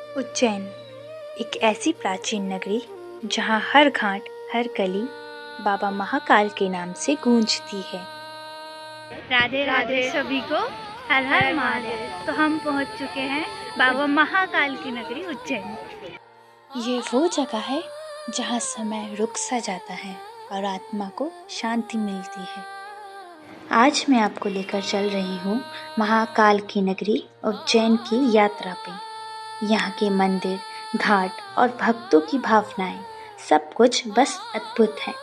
उज्जैन एक ऐसी प्राचीन नगरी जहाँ हर घाट हर गली बाबा महाकाल के नाम से गूंजती है। राधे राधे सभी को, हर हर महादेव। तो हम पहुँच चुके हैं बाबा महाकाल की नगरी उज्जैन। ये वो जगह है जहाँ समय रुक सा जाता है और आत्मा को शांति मिलती है। आज मैं आपको लेकर चल रही हूँ महाकाल की नगरी उज्जैन की यात्रा पे। यहाँ के मंदिर, घाट और भक्तों की भावनाएं सब कुछ बस अद्भुत है।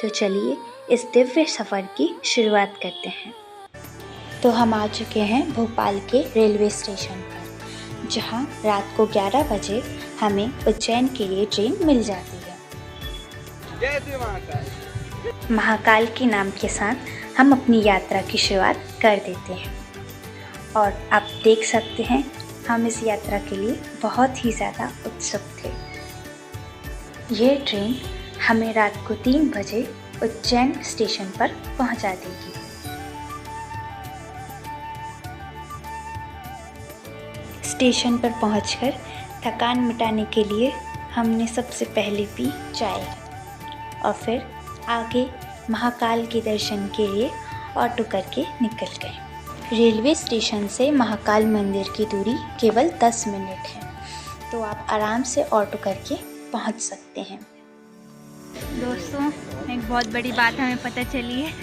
तो चलिए इस दिव्य सफ़र की शुरुआत करते हैं। तो हम आ चुके हैं भोपाल के रेलवे स्टेशन पर, जहाँ रात को 11 बजे हमें उज्जैन के लिए ट्रेन मिल जाती है। जय श्री महाकाल। महाकाल के नाम के साथ हम अपनी यात्रा की शुरुआत कर देते हैं और आप देख सकते हैं हम इस यात्रा के लिए बहुत ही ज़्यादा उत्सुक थे। ये ट्रेन हमें रात को 3 बजे उज्जैन स्टेशन पर पहुंचा देगी। स्टेशन पर पहुंचकर थकान मिटाने के लिए हमने सबसे पहले पी चाय और फिर आगे महाकाल के दर्शन के लिए ऑटो करके निकल गए। रेलवे स्टेशन से महाकाल मंदिर की दूरी केवल 10 मिनट है, तो आप आराम से ऑटो करके पहुंच सकते हैं। दोस्तों, एक बहुत बड़ी बात हमें पता चली है।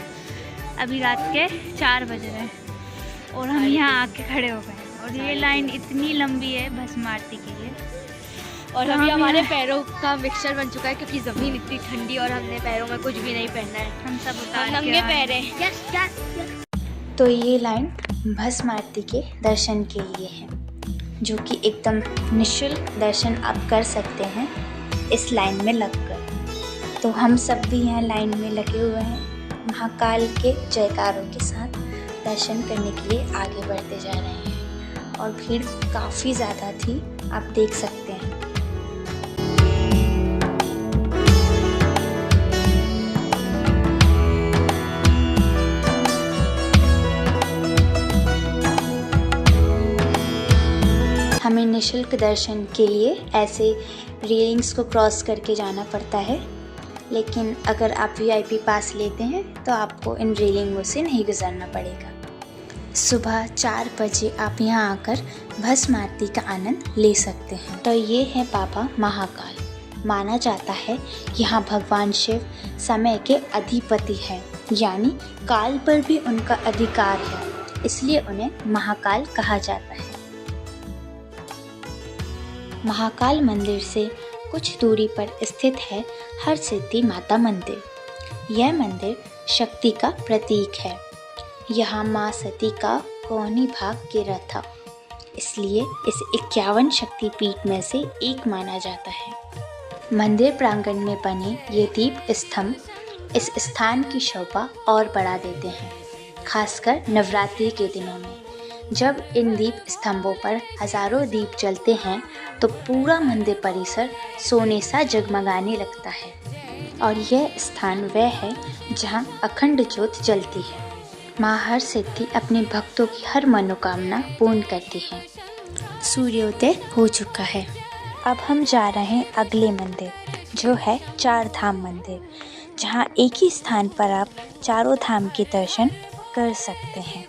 अभी रात के 4 बज रहे हैं और हम यहाँ आके खड़े हो गए और ये लाइन इतनी लंबी है भस्म आरती के लिए। और अभी हमारे पैरों का मिक्सचर बन चुका है क्योंकि ज़मीन इतनी ठंडी और हमने पैरों में कुछ भी नहीं पहनना है। हम सब उतार नंगे पैर हैं। तो ये लाइन भस्म आरती के दर्शन के लिए है, जो कि एकदम निःशुल्क दर्शन आप कर सकते हैं इस लाइन में लगकर। तो हम सब भी यहाँ लाइन में लगे हुए हैं, महाकाल के जयकारों के साथ दर्शन करने के लिए आगे बढ़ते जा रहे हैं और भीड़ काफ़ी ज़्यादा थी, आप देख सकते हैं। हमें निःशुल्क दर्शन के लिए ऐसे रेलिंग्स को क्रॉस करके जाना पड़ता है, लेकिन अगर आप वीआईपी पास लेते हैं तो आपको इन रेलिंगों से नहीं गुजरना पड़ेगा। सुबह 4 बजे आप यहाँ आकर भस्म आरती का आनंद ले सकते हैं। तो ये है बाबा महाकाल। माना जाता है यहाँ भगवान शिव समय के अधिपति हैं, यानी काल पर भी उनका अधिकार है, इसलिए उन्हें महाकाल कहा जाता है। महाकाल मंदिर से कुछ दूरी पर स्थित है हरसिद्धि माता मंदिर। यह मंदिर शक्ति का प्रतीक है। यहाँ माँ सती का कोहनी भाग गिरा था, इसलिए इस 51 शक्ति पीठ में से एक माना जाता है। मंदिर प्रांगण में बने ये दीप स्तंभ इस स्थान की शोभा और बढ़ा देते हैं, खासकर नवरात्रि के दिनों में। जब इन दीप स्तंभों पर हजारों दीप जलते हैं तो पूरा मंदिर परिसर सोने सा जगमगाने लगता है और यह स्थान वह है जहां अखंड ज्योत जलती है। माँ हरसिद्धि अपने भक्तों की हर मनोकामना पूर्ण करती हैं। सूर्योदय हो चुका है। अब हम जा रहे हैं अगले मंदिर, जो है 4 धाम मंदिर, जहां एक ही स्थान पर आप चारों धाम के दर्शन कर सकते हैं।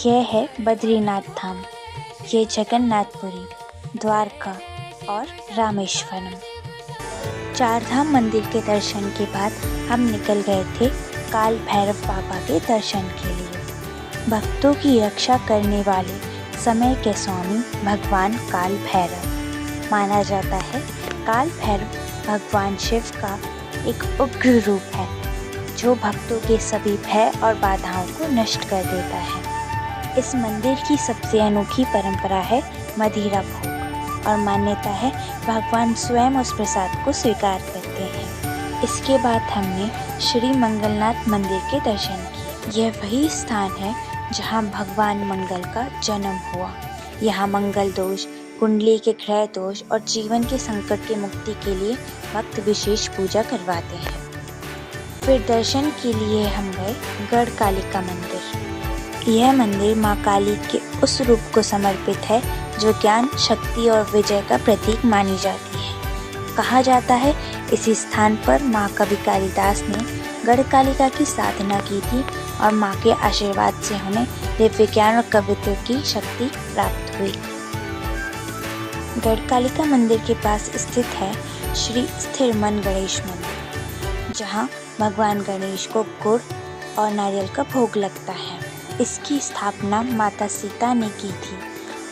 यह है बद्रीनाथ धाम, ये जगन्नाथपुरी, द्वारका और रामेश्वरम। 4 धाम मंदिर के दर्शन के बाद हम निकल गए थे काल भैरव बाबा के दर्शन के लिए। भक्तों की रक्षा करने वाले समय के स्वामी भगवान काल भैरव। माना जाता है काल भैरव भगवान शिव का एक उग्र रूप है, जो भक्तों के सभी भय और बाधाओं को नष्ट कर देता है। इस मंदिर की सबसे अनोखी परंपरा है मदिरा भोग और मान्यता है भगवान स्वयं उस प्रसाद को स्वीकार करते हैं। इसके बाद हमने श्री मंगलनाथ मंदिर के दर्शन किए। यह वही स्थान है जहां भगवान मंगल का जन्म हुआ। यहाँ मंगल दोष, कुंडली के ग्रह दोष और जीवन के संकट के मुक्ति के लिए भक्त विशेष पूजा करवाते हैं। फिर दर्शन के लिए हम गए गढ़ कालिका मंदिर। यह मंदिर माँ काली के उस रूप को समर्पित है जो ज्ञान, शक्ति और विजय का प्रतीक मानी जाती है। कहा जाता है इसी स्थान पर महाकवि कालिदास ने गढ़कालिका की साधना की थी और माँ के आशीर्वाद से उन्हें दिव्य ज्ञान और कवित्व की शक्ति प्राप्त हुई। गढ़कालिका मंदिर के पास स्थित है श्री स्थिरमन गणेश मंदिर, जहाँ भगवान गणेश को गुड़ और नारियल का भोग लगता है। इसकी स्थापना माता सीता ने की थी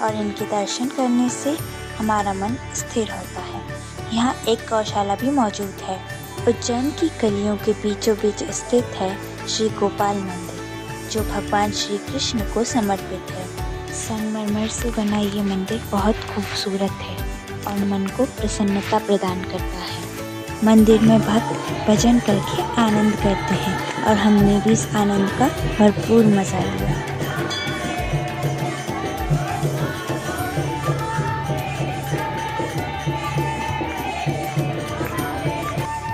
और इनके दर्शन करने से हमारा मन स्थिर होता है। यहाँ एक गौशाला भी मौजूद है। उज्जैन की गलियों के बीचों बीच स्थित है श्री गोपाल मंदिर, जो भगवान श्री कृष्ण को समर्पित है। संगमरमर से बना ये मंदिर बहुत खूबसूरत है और मन को प्रसन्नता प्रदान करता है। मंदिर में भक्त भजन करके आनंद करते हैं और हमने भी इस आनंद का भरपूर मजा लिया।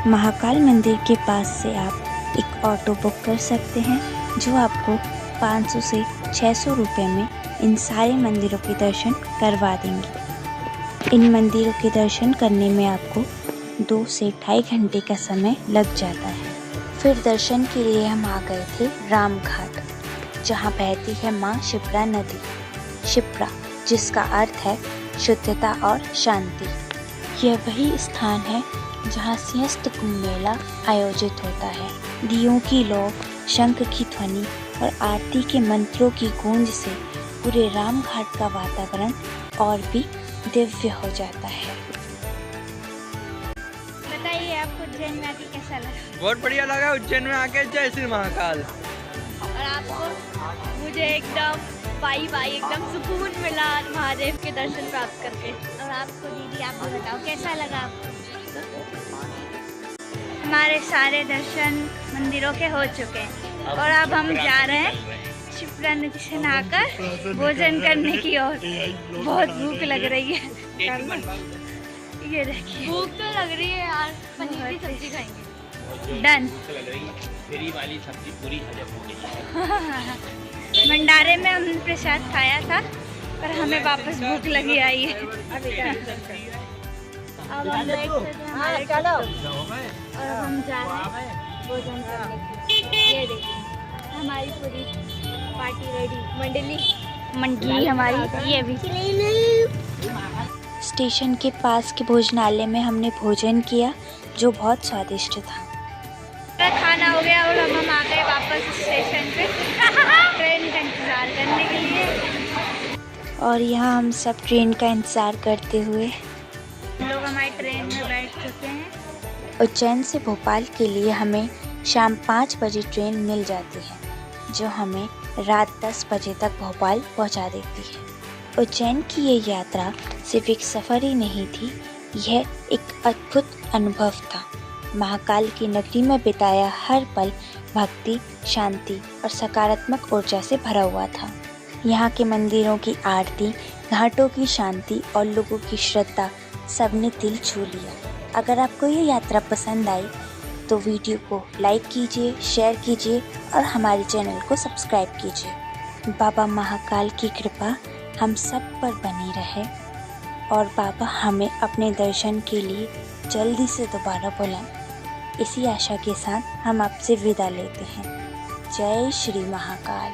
महाकाल मंदिर के पास से आप एक ऑटो बुक कर सकते हैं, जो आपको 500 से 600 रुपये में इन सारे मंदिरों के दर्शन करवा देंगे। इन मंदिरों के दर्शन करने में आपको 2 से ढाई घंटे का समय लग जाता है। फिर दर्शन के लिए हम आ गए थे रामघाट, जहाँ बहती है माँ शिप्रा नदी। शिप्रा, जिसका अर्थ है शुद्धता और शांति। यह वही स्थान है जहाँ सिंहस्थ कुंभ मेला आयोजित होता है। दियों की लौ, शंख की ध्वनि और आरती के मंत्रों की गूंज से पूरे रामघाट का वातावरण और भी दिव्य हो जाता है। बताइए आपको उज्जैन में आके कैसा लगा? बहुत बढ़िया लगा उज्जैन में आके। जय श्री महाकाल। और आपको? मुझे एकदम वाइब आई, एकदम सुकून मिला महादेव के दर्शन प्राप्त करके। और आपको दीदी, आप बताओ कैसा लगा आपको? हमारे सारे दर्शन मंदिरों के हो चुके हैं और अब हम जा रहे हैं शिप्रा नदी से नहाकर भोजन करने की ओर। बहुत भूख लग रही है। ये देखिए, भूख तो लग रही है यार। पनीर की सब्जी खाएंगे। डन। वाली सब्जी पूरी हजम हो गई। भंडारे में हमने प्रसाद खाया था, पर हमें वापस भूख लगी आई है। अब हम बैठ चलो और हम जा रहे हैं भोजन करने। ये देखिए हमारी पूरी पार्टी रेडी। मंडली हमारी ये भी। स्टेशन के पास के भोजनालय में हमने भोजन किया, जो बहुत स्वादिष्ट था। खाना हो गया और अब हम आ गए वापस स्टेशन पे ट्रेन का इंतज़ार करने के लिए। और यहाँ हम सब ट्रेन का इंतज़ार करते हुए लोग हमारी ट्रेन में बैठ चुके हैं। उज्जैन से भोपाल के लिए हमें शाम 5 बजे ट्रेन मिल जाती है, जो हमें रात 10 बजे तक भोपाल पहुंचा देती है। उज्जैन की ये यात्रा सिर्फ एक सफ़र ही नहीं थी, यह एक अद्भुत अनुभव था। महाकाल की नगरी में बिताया हर पल भक्ति, शांति और सकारात्मक ऊर्जा से भरा हुआ था। यहाँ के मंदिरों की आरती, घाटों की शांति और लोगों की श्रद्धा सबने दिल छू लिया। अगर आपको ये यात्रा पसंद आई तो वीडियो को लाइक कीजिए, शेयर कीजिए और हमारे चैनल को सब्सक्राइब कीजिए। बाबा महाकाल की कृपा हम सब पर बनी रहे और बाबा हमें अपने दर्शन के लिए जल्दी से दोबारा बुलाएं। इसी आशा के साथ हम आपसे विदा लेते हैं। जय श्री महाकाल।